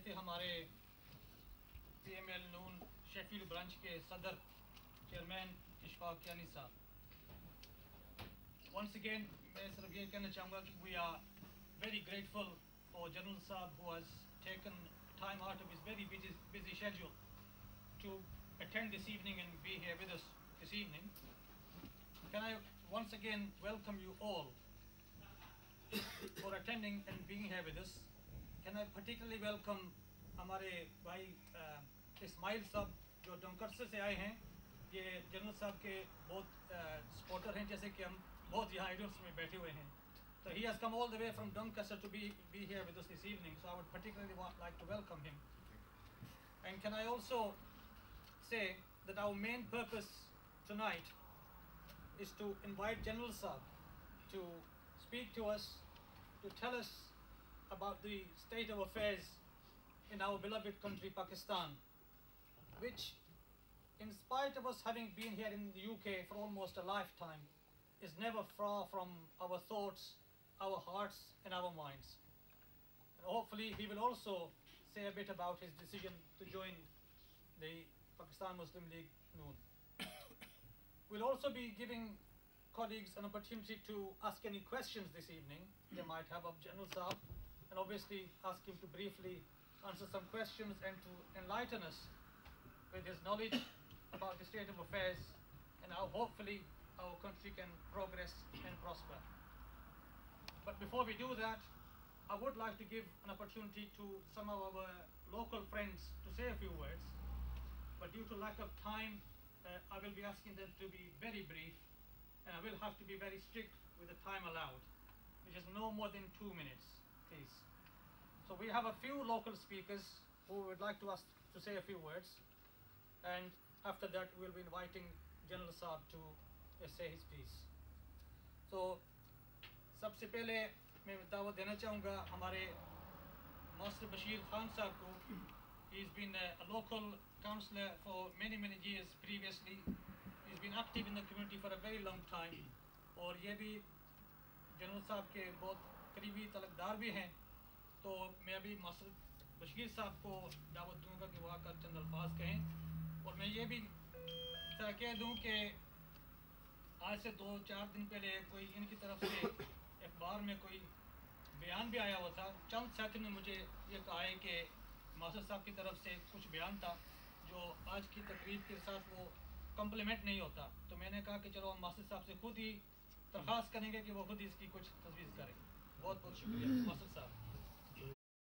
थे हमारे PML नून Sheffield branch के सदर चेयरमैन इशफाक यानी साहब। Once again मैं सिर्फ ये कहना चाहूँगा कि we are very grateful for General Saab who has taken time out of his very busy schedule to attend this evening and be here with us this evening. Can I once again welcome you all for attending and being here with us. Can I particularly welcome हमारे भाई इस्माइल साहब जो डंकर्स से आए हैं। ये general साहब के बहुत सपोर्टर हैं, जैसे कि हम बहुत यहाँ आइडियल्स में बैठे हुए हैं। So he has come all the way from Doncaster to be here with us this evening. So I would particularly like to welcome him. And can I also say that our main purpose tonight is to invite General Saab to speak to us, to tell us about the state of affairs in our beloved country Pakistan, which in spite of us having been here in the UK for almost a lifetime is never far from our thoughts, our hearts and our minds. And hopefully he will also say a bit about his decision to join the Pakistan Muslim League Noon. We'll also be giving colleagues an opportunity to ask any questions this evening they might have of General Saab, and obviously ask him to briefly answer some questions and to enlighten us with his knowledge about the state of affairs and how hopefully our country can progress and prosper. But before we do that, I would like to give an opportunity to some of our local friends to say a few words, but due to lack of time, I will be asking them to be very brief, and I will have to be very strict with the time allowed, which is no more than 2 minutes, please. So we have a few local speakers who would like to say a few words, and after that we'll be inviting General Saab to say his piece. So सबसे पहले मैं दावत देना चाहूँगा हमारे master Bashir Khan साहब को. He's been a local councillor for many years previously. He's been active in the community for a very long time, और ये भी जनरल साहब के बहुत करीबी तलकदार भी हैं. तो मैं अभी मास्टर बशीर साहब को दावत दूंगा कि वो आकर चंद अल्फाज कहें, और मैं ये भी कह दूं कि आज से 2-4 दिन पहले कोई इनकी तरफ से अखबार में कोई बयान भी आया हुआ था. चंद साथियों ने मुझे ये कहा है कि मास्टर साहब की तरफ से कुछ बयान था जो आज की तकरीब के साथ वो कम्प्लीमेंट नहीं होता. तो मैंने कहा कि चलो हम मास्टर साहब से खुद ही दरख्वास्त करेंगे कि वो खुद ही इसकी कुछ तजवीज़ करें. बहुत शुक्रिया मास्टर साहब.